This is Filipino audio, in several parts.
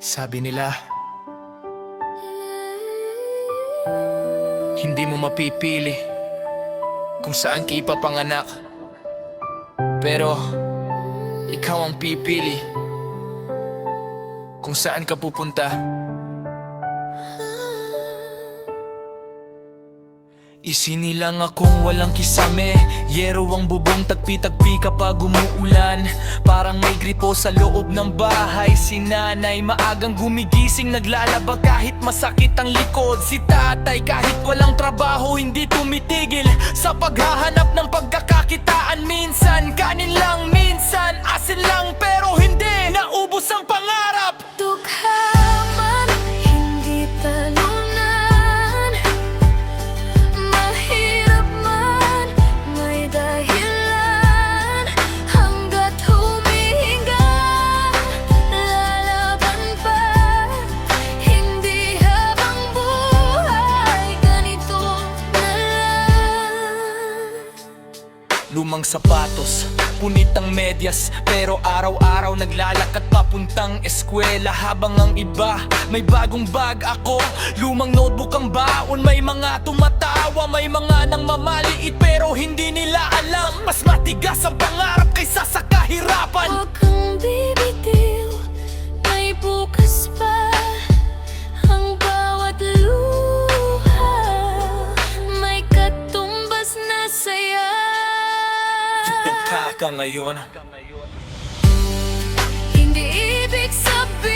Sabi nila, hindi mo mapipili kung saan ka ipapanganak, pero ikaw ang pipili kung saan ka pupunta. Isinilang akong walang kisame, yero ang bubong, tagpi-tagpi kapag umuulan. Parang may gripo sa loob ng bahay. Si nanay maagang gumigising, naglalaba kahit masakit ang likod. Si tatay kahit walang trabaho, hindi tumitigil sa paghahanap ng pagkakakitaan. Minsan kanin lang, minsan asin lang, pero hindi naubos ang pangarap. Dukha man, hindi talunan. Mahirap man, may dahilan. Hanggat humihinga, lalaban pa. Hindi habang buhay, ganito na lang. Lumang sapatos, punit ang medyas, pero araw-araw naglalakad papuntang eskwela. Habang ang iba may bagong bag, ako lumang notebook ang baon. May mga tumatawa, may mga nang mamaliit, pero hindi nila alam mas matigas ang pangarap kaysa sa kahirapan. Huwag kang bibitiw, may bukas pa. Ang bawat luha, may katumbas na saya. Dukha ka ngayon, Hindi ibig sabihin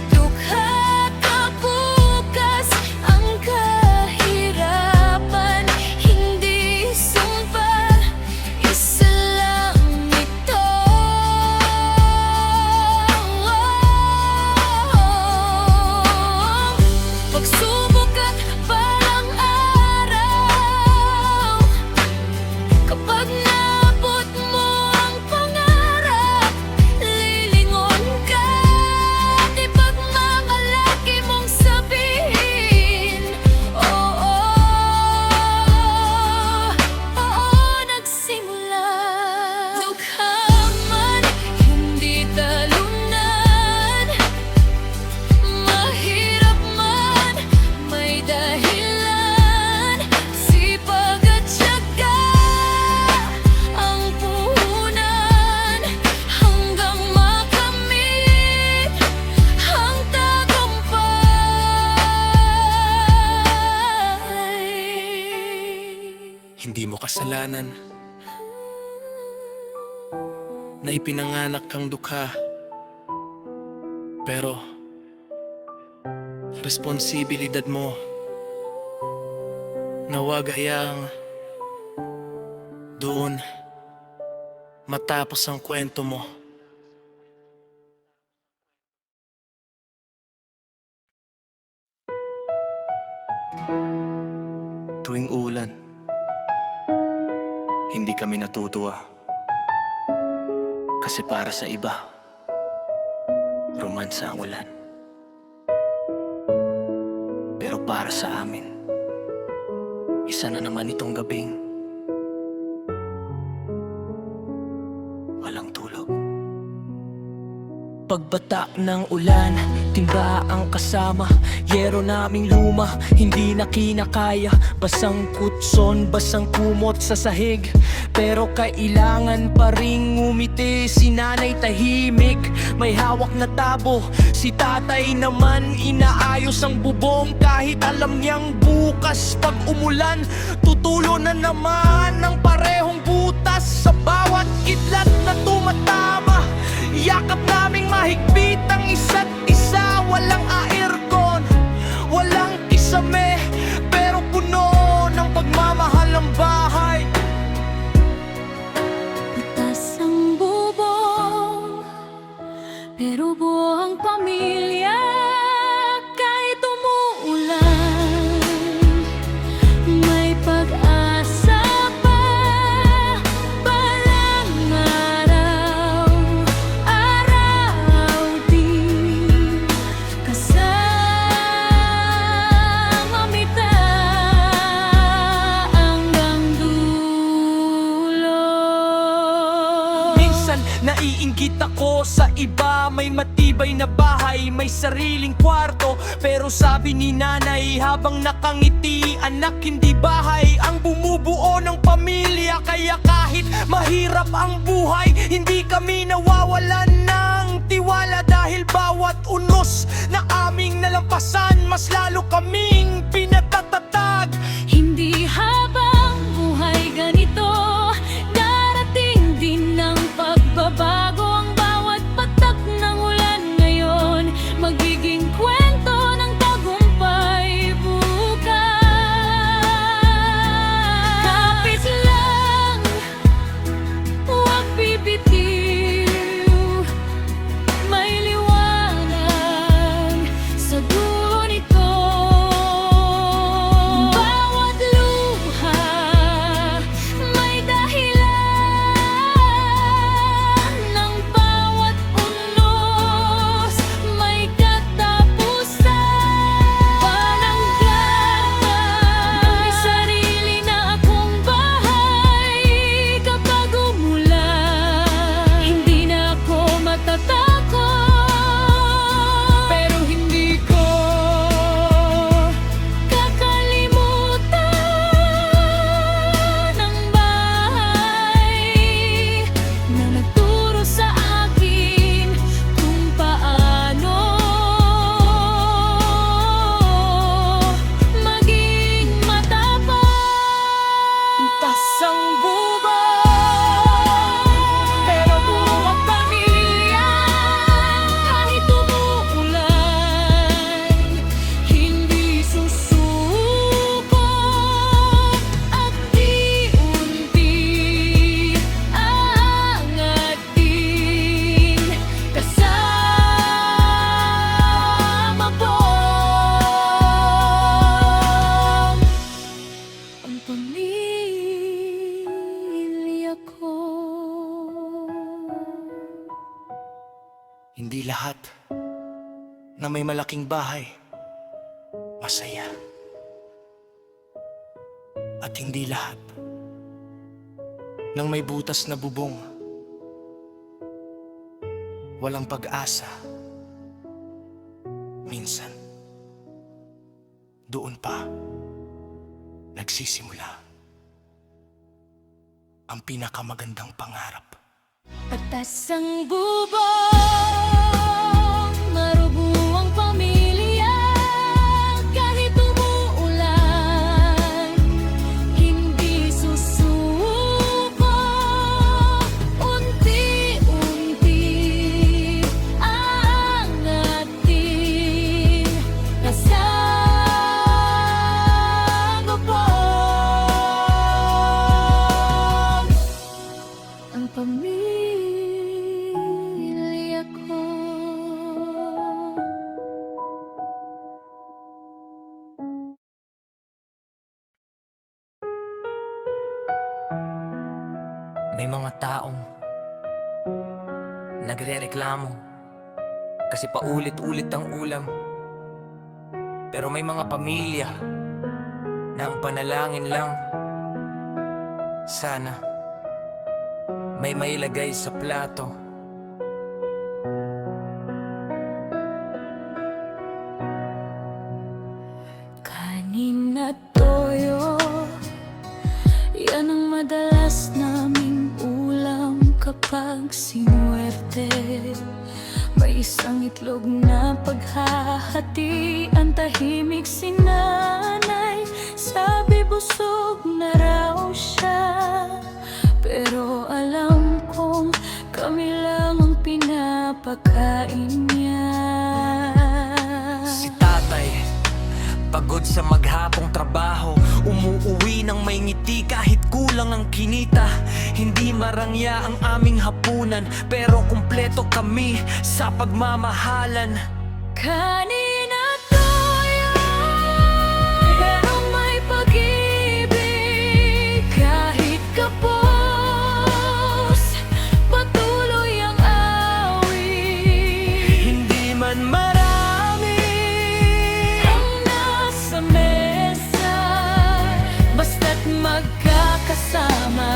dukha ka bukas. Ang kahirapan, hindi sumpa. Isa lang ito. Pagsubok at balang araw, kapag naabot mo ang pangarap, lilingon ka. Di pagmamalaki mong sabihin, oo, oo, nagsimula. Dukha man, hindi talunan. Mahirap man, may dahilan. Sipag at tiyaga ang puhunan, hanggang makamit ang tagumpay. hindi mo kasalanan na ipinanganak kang dukha, pero responsibilidad mo na huwag hayaang doon matapos ang kwento mo. Tuwing ulan, hindi kami natutuwa. Kasi para sa iba, romansa ang ulan. Pero para sa amin, isa na naman itong gabing walang tulog. Pagbata ng ulan, timba ang kasama. Yero naming luma, hindi na kinakaya. Basang kutson, basang kumot sa sahig, pero kailangan pa ring ngumiti. Si nanay tahimik, may hawak na tabo. Si tatay naman inaayos ang bubong. Kahit alam niyang bukas pag umulan, tutulo na naman ang parehong butas. Sa bawat kidlat na tumatama, yakap naming mahigpit ang isa't isa. Walang aircon, walang kisame, pero puno ng pagmamahal ang bahay. Mataas ang bubong, pero buo ang pamilya. Kahit umuulan, may pag-asa pa. minsan naiinggit ako sa iba. May matibay na bahay, may sariling kwarto, pero sabi ni nanay habang nakangiti, anak, hindi bahay ang bumubuo ng pamilya. Kaya kahit mahirap ang buhay, hindi kami nawawalan ng tiwala. Dahil bawat unos na aming nalampasan, mas lalo kaming pinatatatag. Hindi habang buhay ganito, darating din ng pagbabago. Ang bawat patak ng ulan ngayon, magiging kwento ng tagumpay bukas. Kapit lang, huwag bibitiw, may liwanag sa dulo nito. Bawat luha may dahilan, ng bawat unos may katapusan. Pananggapan, may sarili na akong bahay. Kapag umulan, hindi na ako matatakot. Pero hindi ko kakalimutan ang bahay na nagturo sa akin kung paano maging matapang. Tasang bubong, pero buong pamilya. Kahit umuulan, hindi susuko, at di-unti aangatin. Kasama ko ang pamilya ko. Hindi lahat na may malaking bahay masaya. At hindi lahat ng may butas na bubong walang pag-asa. Minsan, doon pa nagsisimula ang pinakamagandang pangarap. Patas ang bubong, marubo ang pamilya. Kahit umuulan, hindi susuko, unti-unti aangatin. Kasama ko ang pamilya ko. May mga taong nagrereklamo kasi paulit-ulit ang ulam. Pero may mga pamilya na ang panalangin lang, sana may mailagay sa plato. Kanin at toyo, yan ang madalas naming ulam kapag sinuwerte. May isang itlog na paghahati, ang tahimik si nanay. Sabi busog na raw siya, pero alam kong kami lang ang pinapakain niya. Si tatay, pagod sa maghapong trabaho, umuuwi ng may ngiti kahit kulang ang kinita. Hindi marangya ang aming hapunan, pero kumpleto kami sa pagmamahalan. Kanin at toyo, pero may pag-ibig. Kahit kapos, patuloy ang awit. Hindi man marami Ang nasa mesa, basta't magkakasama.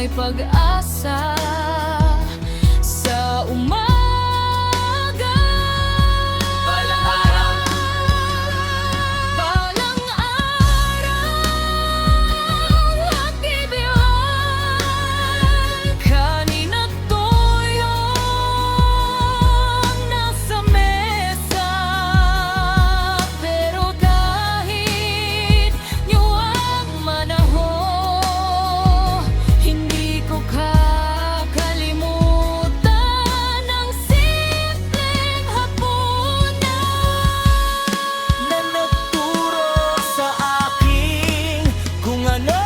may pag-asa sa umaga. Balang araw, balang araw, aktibihan. Kanin at toyo ang nasa mesa, pero kahit nyo ang manaho, hindi ko kakalimutan ang simpleng hapunan na nagturo sa akin kung ano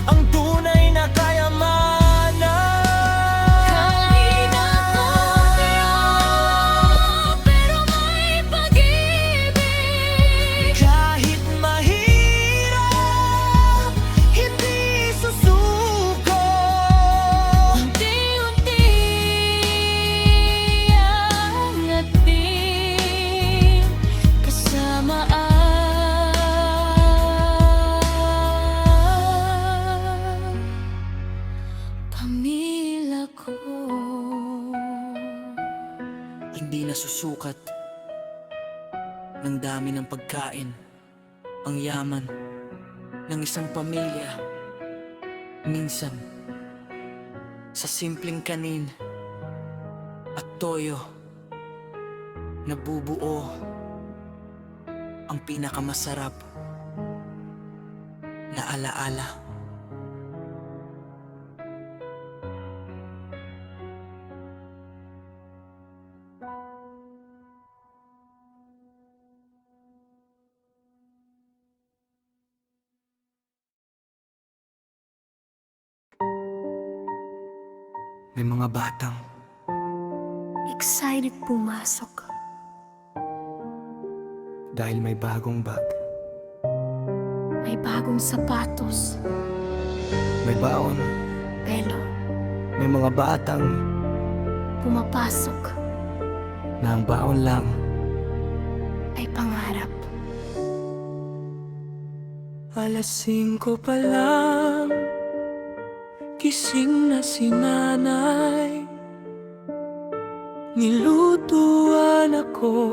ang tunay na kayamanan. Kanin at toyo, pero may pag-ibig. Kahit mahirap, hindi susuko. Unti-unti ang ating kasamaan. Pamilya ko. Hindi nasusukat ng dami ng pagkain ang yaman ng isang pamilya. Minsan, sa simpleng kanin at toyo, nabubuo ang pinakamasarap na alaala. May mga batang Excited pumasok. dahil may bagong bag, May bagong sapatos, may baon, pelo, may mga batang pumapasok, na ang baon lang ay pangarap. Alas 5 pa lang, gising na si nanay. Nilutuan ako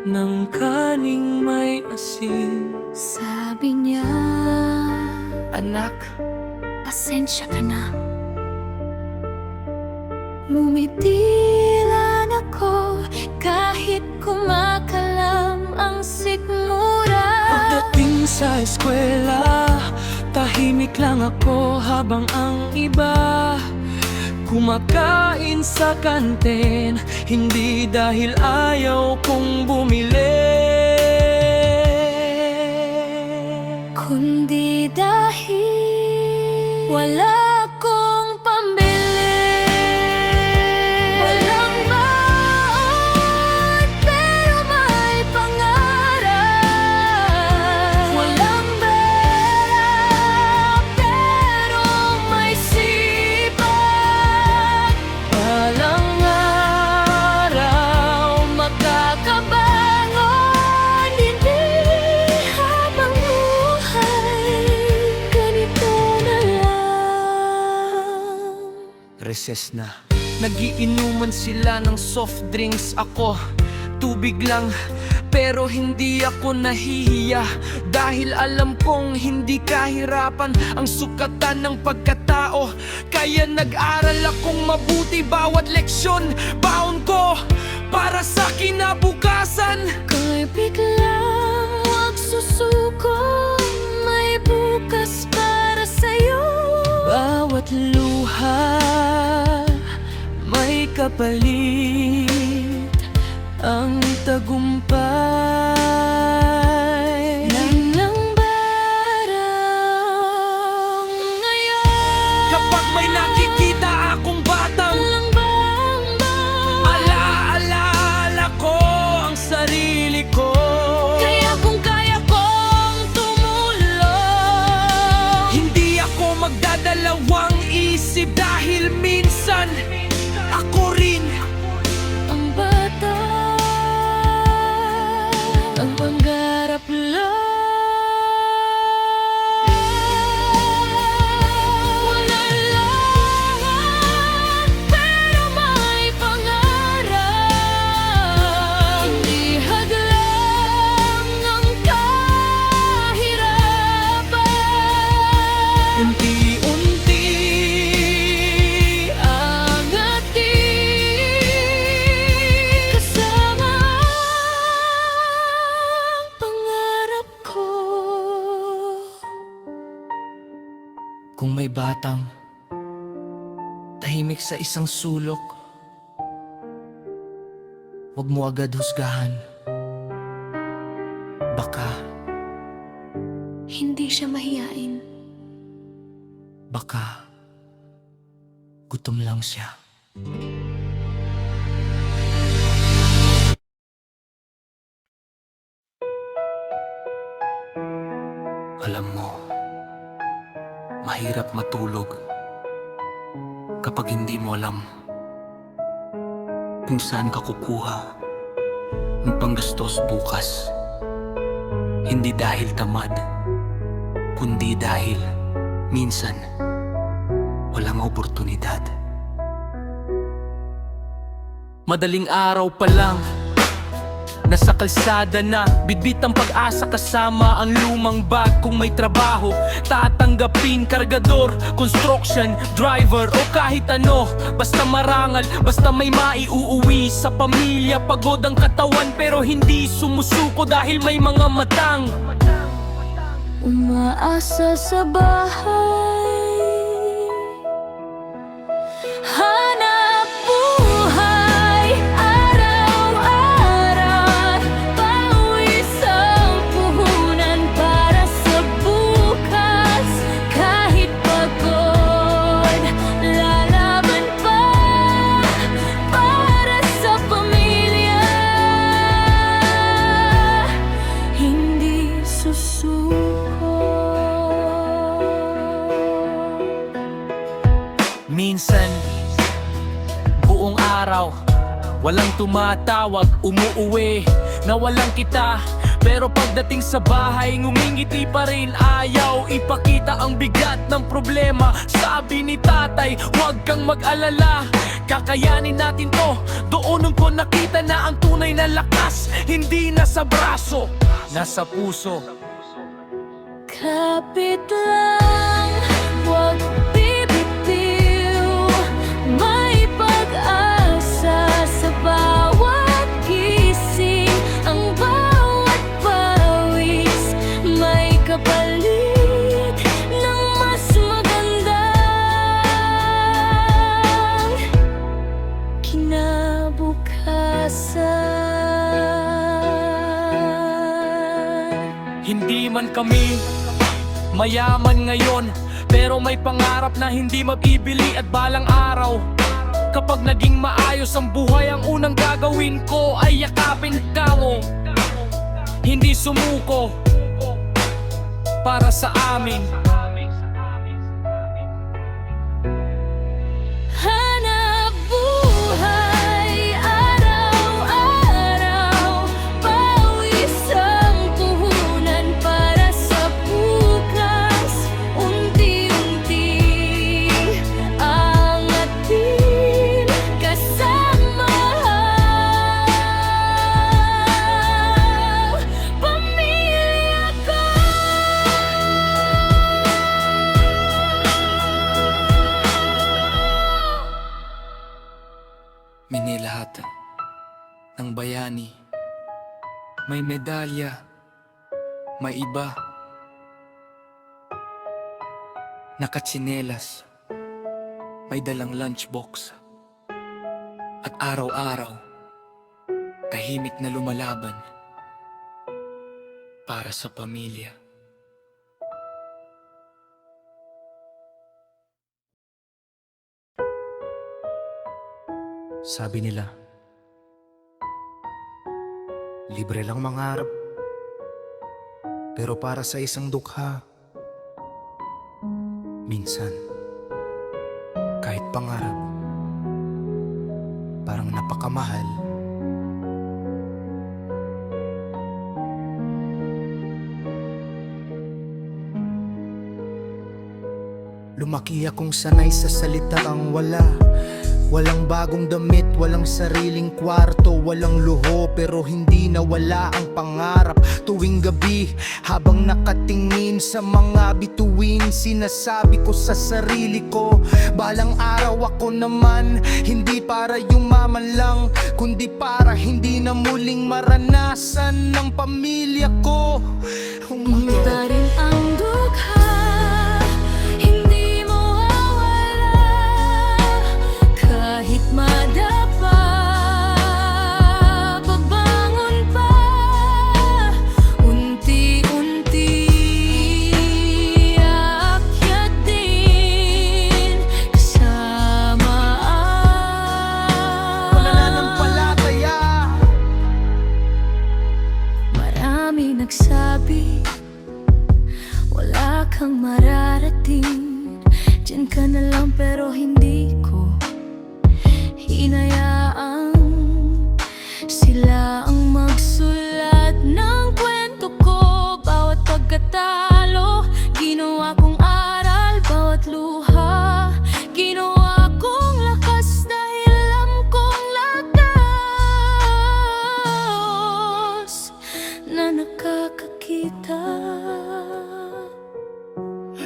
ng kaning may asin. Sabi niya, Anak, pasensya ka na. Lumitilan ako kahit kumakalam ang sikmura. pagdating sa eskwela, tahimik lang ako habang ang iba kumakain sa kantin. Hindi dahil ayaw kong bumili, kundi dahil wala akong pambili. Walang baon, pero may pangarap. Walang pera, pero may sipag. balang araw Magkakabangon, hindi habang buhay ganito na lang. Recess na. Nagiinuman sila ng soft drinks, ako tubig lang. Pero hindi ako nahihiya, dahil alam kong hindi kahirapan ang sukatan ng pagkatao. Kaya nag-aral akong mabuti, bawat leksyon baon ko para sa kinabukasan. Kaya biglang huwag susuko, may bukas para sa'yo. Bawat luha may kapalit, ang tagumpay. Ng barang ngayon, Kapag may nakikita akong batang walang bang alaala ko ang sarili ko. kaya kung kaya kong tumulong, Hindi ako magdadalawang isip, dahil minsan ako rin ang bata, ang pangarap lang. Kung may batang tahimik sa isang sulok, huwag mo agad husgahan. Baka, Hindi siya mahiyain. baka, gutom lang siya. Alam mo, mahirap matulog kapag hindi mo alam kung saan ka kukuha ng panggastos bukas. Hindi dahil tamad, kundi dahil minsan walang oportunidad. Madaling araw pa lang, nasa kalsada na, bitbit ang pag-asa kasama ang lumang bag. Kung may trabaho, tatanggapin, kargador, construction, driver o kahit ano. Basta marangal, basta may maiuuwi sa pamilya. Pagod ang katawan pero hindi sumusuko dahil may mga matang Umaasa sa bahay, hanap buhay, araw-araw, pawis ang puhunan para sa bukas. Kahit pagod, lalaban pa para sa pamilya. Hindi susuko. minsan, buong araw, walang tumatawag, umuuwi na walang kita. Pero pagdating sa bahay, ngumingiti pa rin. Ayaw ipakita ang bigat ng problema. Sabi ni tatay, huwag kang mag-alala, kakayanin natin to. Doon ko nakita na ang tunay na lakas hindi nasa braso, nasa puso. Kapit lang, huwag bibitiw. May pag-asa sa bawat gising. Ang bawat pawis may kapalit ng mas magandang kinabukasan. Hindi man kami mayaman ngayon, pero may pangarap na hindi mabibili at balang araw. Kapag naging maayos ang buhay, ang unang gagawin ko ay yakapin ka mo. Hindi sumuko para sa amin. Hanap buhay, araw-araw, pawis ang puhunan para sa bukas. Unti-unti angatin kasama ang pamilya ko. Minilahat ng bayani, may medalya, may iba nakatsinelas, may dalang lunchbox, at araw-araw tahimik na lumalaban para sa pamilya. Sabi nila, libre lang mangarap, pero para sa isang dukha, minsan, kahit pangarap, parang napakamahal. Lumaki akong sanay sa salitang wala. Walang bagong damit, walang sariling kwarto, walang luho pero hindi nawala ang pangarap. Tuwing gabi, habang nakatingin sa mga bituin, sinasabi ko sa sarili ko, balang araw ako naman, hindi para yumaman lang, kundi para hindi na muling maranasan ng pamilya ko. Punta rin ang dukha, hindi ka na lang pero hindi ko hinayaang sila ang magsulat ng kwento ko. Bawat pagkatalo, ginawa kong aral. Bawat luha, ginawa kong lakas. Dahil alam kong lakas na nakakakita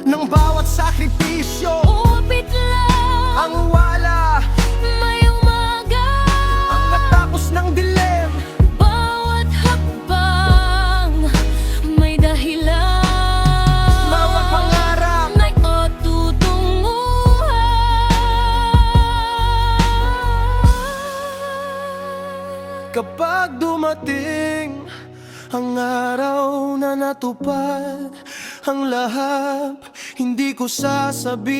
ng bawat sakripisyo, upit lang ang wala, may umaga. ang natapos ng dilim. Bawat hakbang may dahilan. Bawat pangarap may tutunguhan. kapag dumating ang araw na natupad ang lahat, hindi ko sasabihin.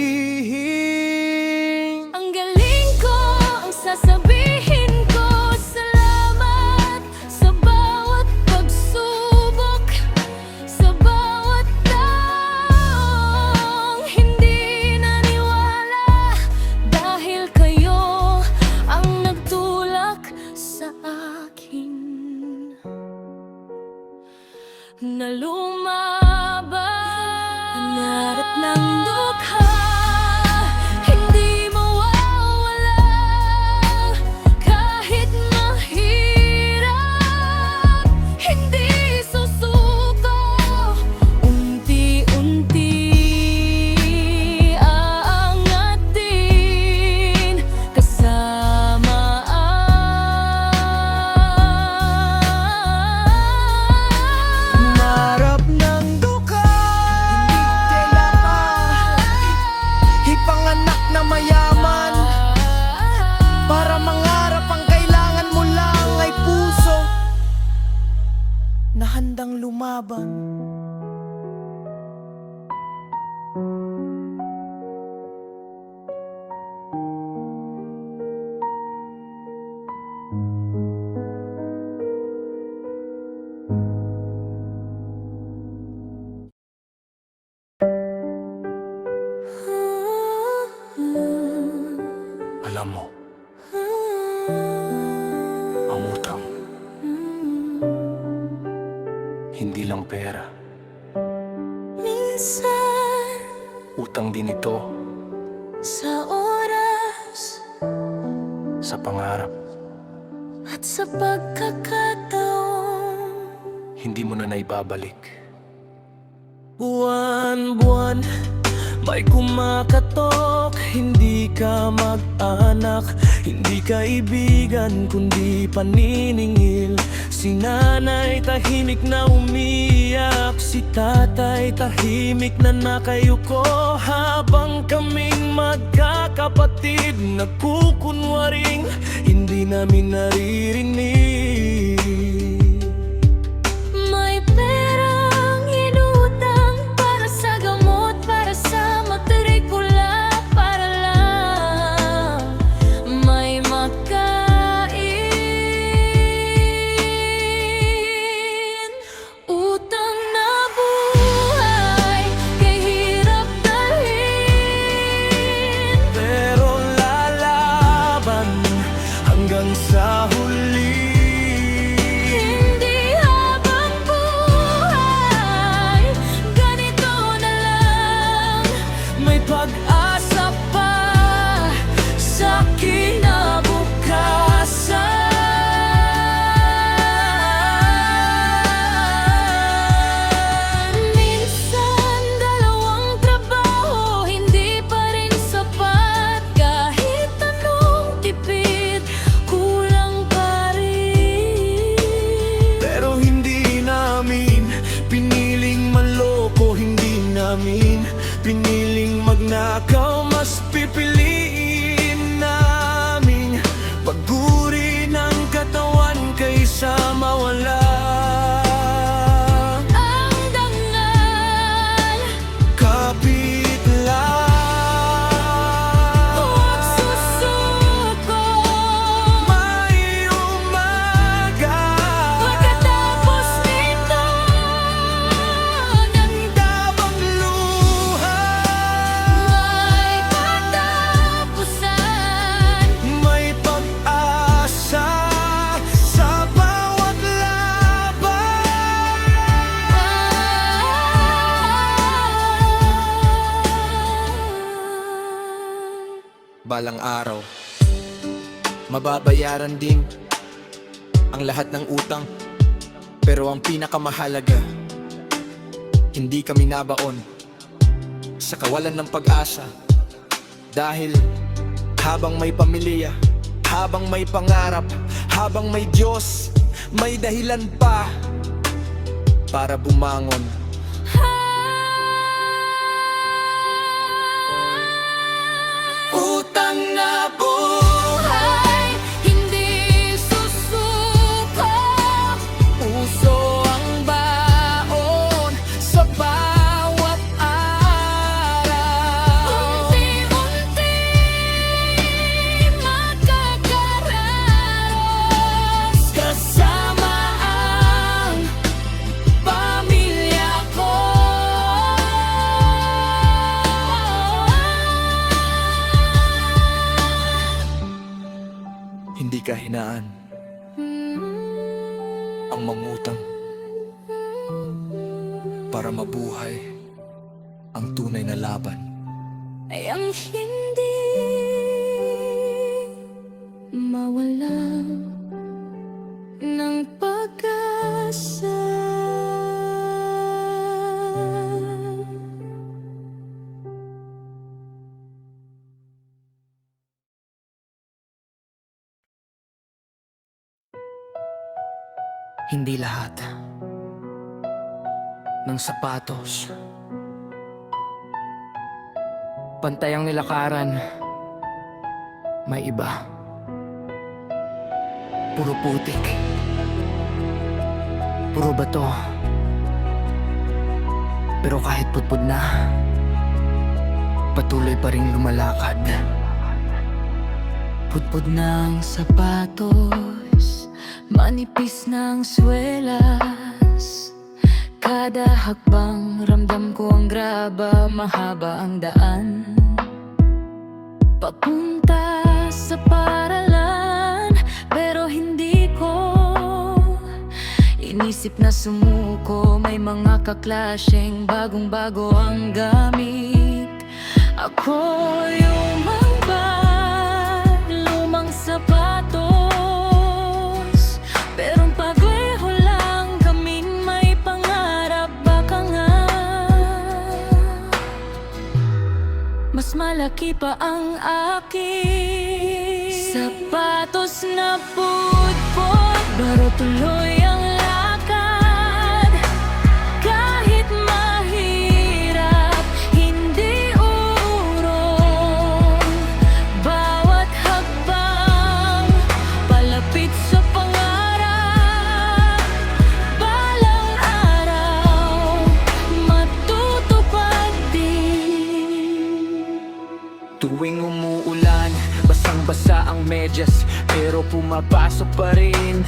Ang galing ko, ang sasabihin ko. Salamat sa bawat pagsubok, sa bawat taong hindi naniwala. Dahil kayo ang nagtulak sa akin na lumaban. Hinarat ng dukha, hindi mawawala. Kahit mahirap, hindi susuko. Unti-unti aangat din kasama Narap ng duka, ipanganak na mayaman. Para mangarap ang kailangan mo lang ay puso na handang lumaban. Alam mo, ang utang, hindi lang pera. Minsan Utang din ito sa oras sa pangarap. at sa pagkakataon. Hindi mo na naibabalik. Buwan-buwan, may kumakatok. Hindi ka mag-anak, hindi kaibigan, kundi paniningil. Si nanay tahimik na umiyak, si tatay tahimik na nakayuko. Habang kaming magkakapatid, nagkukunwaring hindi namin naririnig. May perang inutang para sa gamot, para sa matrikula, para lang may makain. Utang na buhay, kay hirap dalhin. Pero lalaban hanggang sa huli. Hindi habang buhay, ganito na lang. May pag-asa pa sa kinabukasan. Minsan dalawang trabaho, hindi pa rin sapat. Kahit anong tipid, kulang pa rin. Pero hindi namin piniling manloko, hindi namin piniling magnakaw. balang araw mababayaran din ang lahat ng utang. Pero ang pinakamahalaga, hindi kami nabaon sa kawalan ng pag-asa. Dahil habang may pamilya, habang may pangarap, habang may Diyos, may dahilan pa para bumangon. Utang na buhay, Hindi susuko. puso ang baon sa bawat araw. Unti-unti magkakaraos Kasama ang pamilya ko. Hindi kahinaan ang mangutang para mabuhay ang tunay na laban. ay ang hindi mawala ng pag-asa. Hindi lahat ng sapatos pantay ang nilakaran. May iba puro putik, puro bato. Pero kahit putpud na, patuloy pa rin lumalakad. Putpud ng sapatos, manipis ng swelas. Kada hakbang ramdam ko ang graba, mahaba ang daan papunta sa paralan. Pero hindi ko inisip na sumuko. May mga kaklaseng bagong-bago ang gamit. Ako yung lumang sapatos, pero pagleho lang kami may pangarap. Baka nga mas malaki pa ang akin. Sapatos na putpot, pero tuloy ang lakad. Kahit mahirap, hindi urong. Bawat hakbang palapit sa pangarap. Balang araw matutupad din. Tuwing umuulan, basang-basa ang medyas, pero pumapasok pa rin.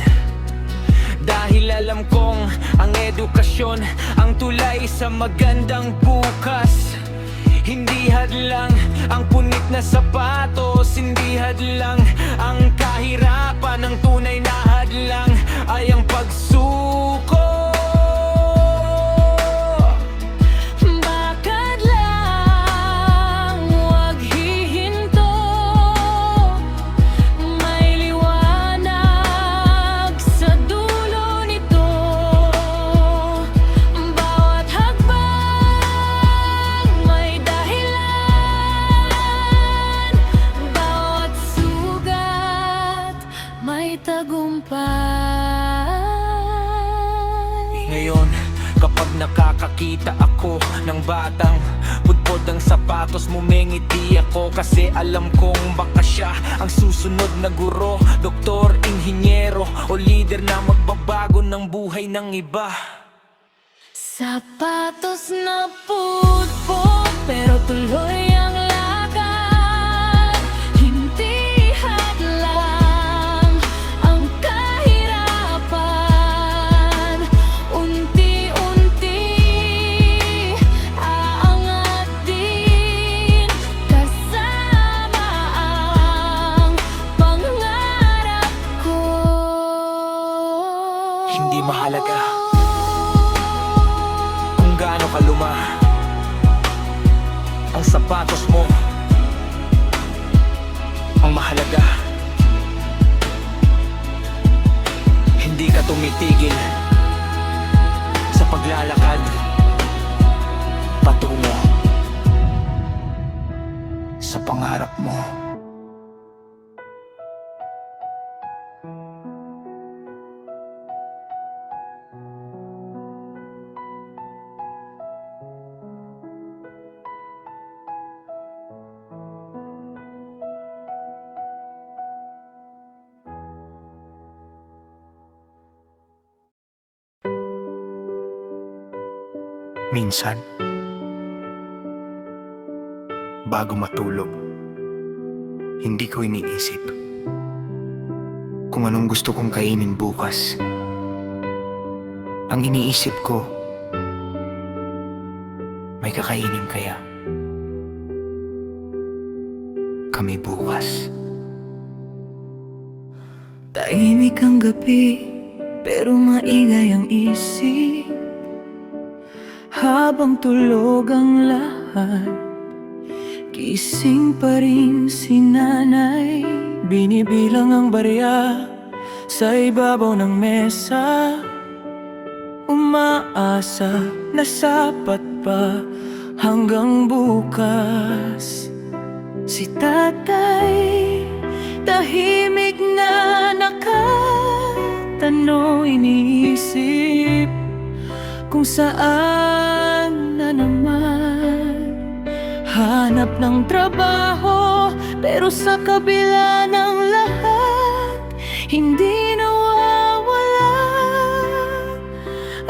Dahil alam kong ang edukasyon ang tulay sa magandang bukas. Hindi hadlang ang punit na sapatos, hindi hadlang ang kahirapan. Ang tunay na hadlang ay ang pagsuko. Bakit lang huwag hihinto? May liwanag sa dulo nito. Bawat hakbang may dahilan. Bawat sugat may tagumpay. Ngayon, kapag nakakakita ako ng batang pudpod ang sapatos mo, mengiti ako. Kasi alam kong baka siya ang susunod na guro, doktor, inhinyero o leader na magbabago ng buhay ng iba. Sapatos na putpot, pero tuloy ang lakad. Hindi hadlang ang kahirapan. Unti-unti aangat din. Kasama ang pangarap ko. Hindi mahalaga kung gaano kaluma ang sapatos mo. Ang mahalaga, hindi ka tumitigil sa paglalakad patungo sa pangarap mo. Minsan, bago matulog, hindi ko iniisip kung anong gusto kong kainin bukas. Ang iniisip ko, may kakainin kaya kami bukas. Tahimik ang gabi, pero maingay ang isip. Habang tulog ang lahat, gising pa rin si nanay. Binibilang ang barya sa ibabaw ng mesa, umaasa na sapat pa hanggang bukas. Si tatay, tahimik na nakatanong, iniisip kung saan na naman hanap ng trabaho. Pero sa kabila ng lahat, hindi nawawala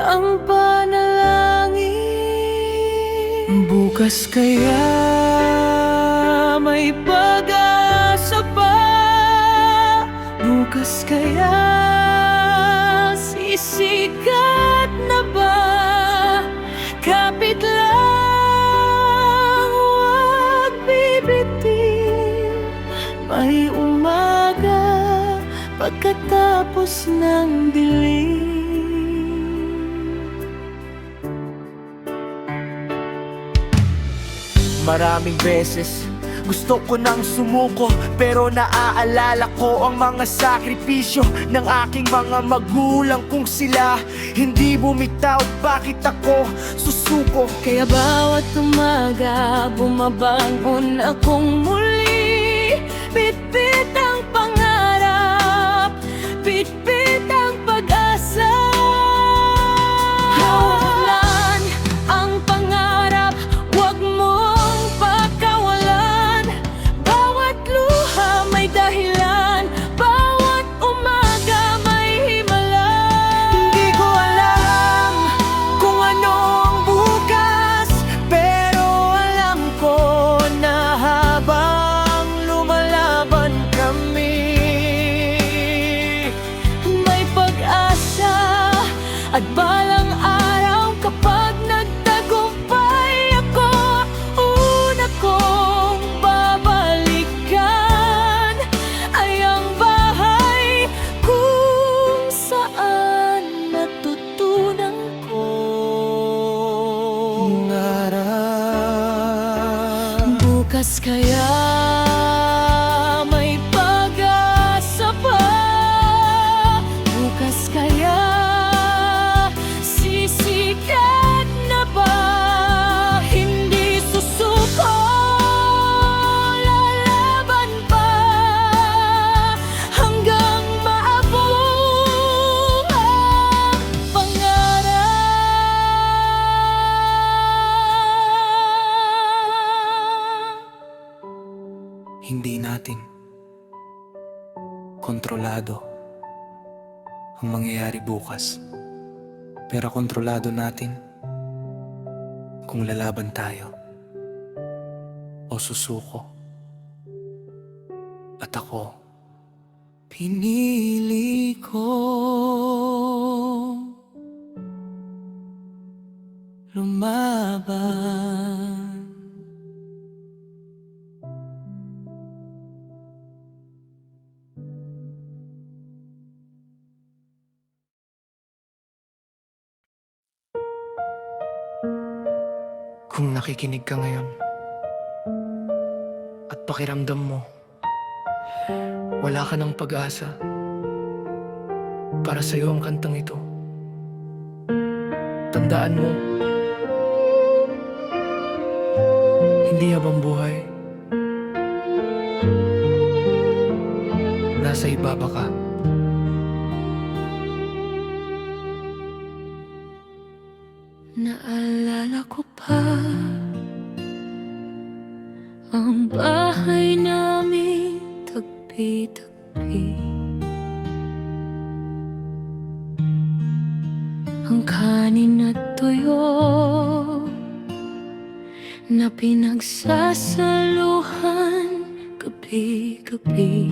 ang panalangin. Bukas kaya may pag-asa pa? Bukas kaya sisikat na ba? Kapit lang, huwag bibitin. May umaga pagkatapos ng dilim. Maraming beses gusto ko nang sumuko, pero naaalala ko ang mga sakripisyo ng aking mga magulang. Kung sila hindi bumitaw, bakit ako susuko? Kaya bawat umaga bumabangon akong muli. Bitbit ang pangarap, bitbit ang pag-asa. Hawaklan ang pangarap, wag mong pagkawalan. Bawat luha may dahilan, bawat umaga may himala. Hindi ko alam kung ano ang bukas, pero alam ko na habang lumalaban kami, May pag-asa at balang araw kapag nagtagumpay ako. Una kong babalikan ay ang bahay kung saan natutunan ko mangarap. bukas kaya may pag-asa pa. Bukas kaya sisikat na ba? Hindi susuko, lalaban pa hanggang maabot ang pangarap. Hindi natin kontrolado ang mangyayari bukas, pero kontrolado natin kung lalaban tayo o susuko. At ako, pinili ko lumaban. Kung nakikinig ka ngayon at pakiramdam mo wala ka ng pag-asa. Para sa'yo ang kantang ito. Tandaan mo, hindi habang buhay, nasa ibaba ka. Naalala ko pa ang bahay namin tagpi-tagpi. Ang kanin at tuyo na pinagsasaluhan gabi-gabi.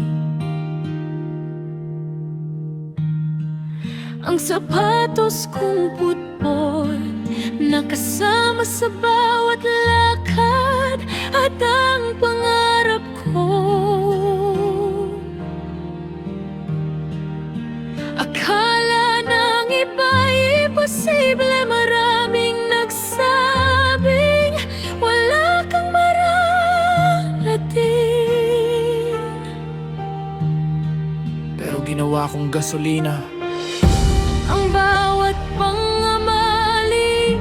Ang sapatos kong putpol nakasama sa bawat lakad at ang pangarap ko. Akala ng iba'y imposible, maraming nagsabing wala kang mararating. Pero ginawa kong gasolina Ang bawat pangamali,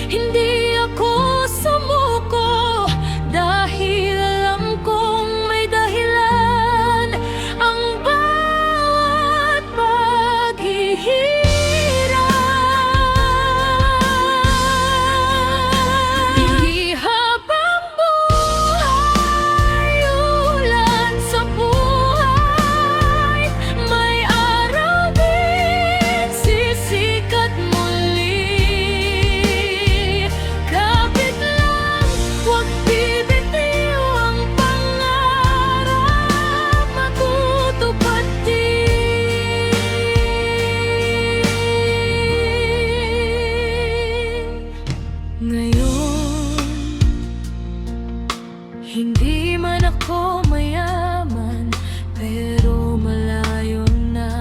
hindi ako sumuko dahil alam kong may dahilan. Ang bawat paghihirap, hindi habang buhay, ulan sa buhay, may araw din sisikat muli. Kapit lang, huwag bibitiw ang pangarap, matutupad din. Ngayon, hindi man ako mayaman, pero malayo na.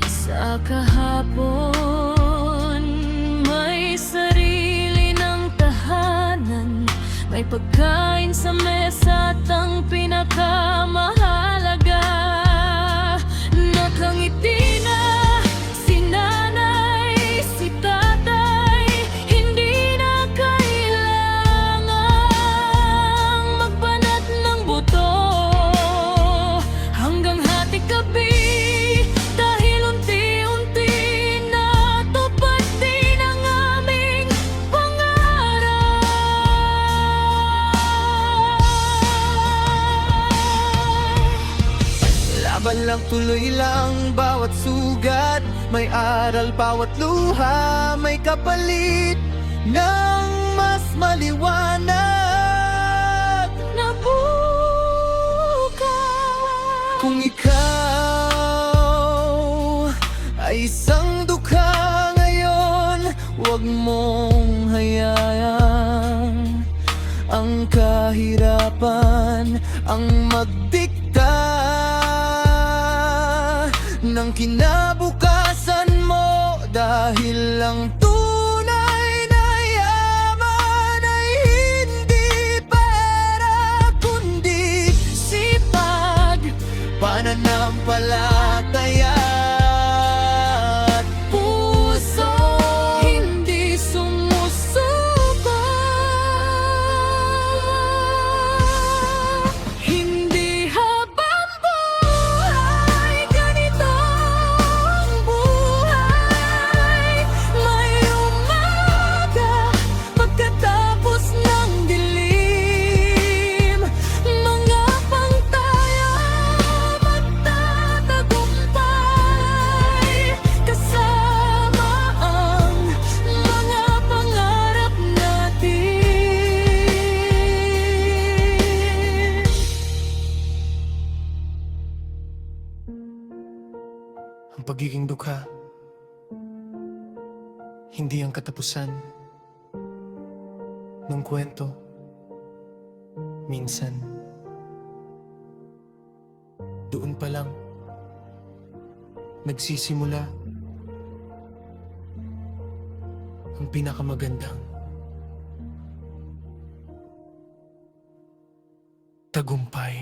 Sa kahapon, may sarili ng tahanan, may pagkain sa mesa at ang pinakamahalaga, nakangiti na si nanay, si tatay. Hindi na kailangang magbanat ng buto hanggang hating gabi, dahil unti-unti natupad din ang aming pangarap. Laban lang, tuloy lang, bawat sugat may aral, bawat luha may kapalit ng mas maliwanag Na bukas, kung ikaw ay isang dukha ngayon, huwag mong hayaan ang kahirapan ang magdikta ng kinabukasan mo, dahil ang tunay na yaman ay hindi pera kundi sipag, pananampalataya at puso hindi sumusuko. Hindi habang buhay, ganito ang buhay. May umaga pagkatapos ng dilim, mga pangtaya magtatagumpay kasama ang mga pangarap natin. Ang pagiging dukha, hindi ang katapusan ng kwento. Minsan, doon pa lang nagsisimula ang pinakamagandang tagumpay.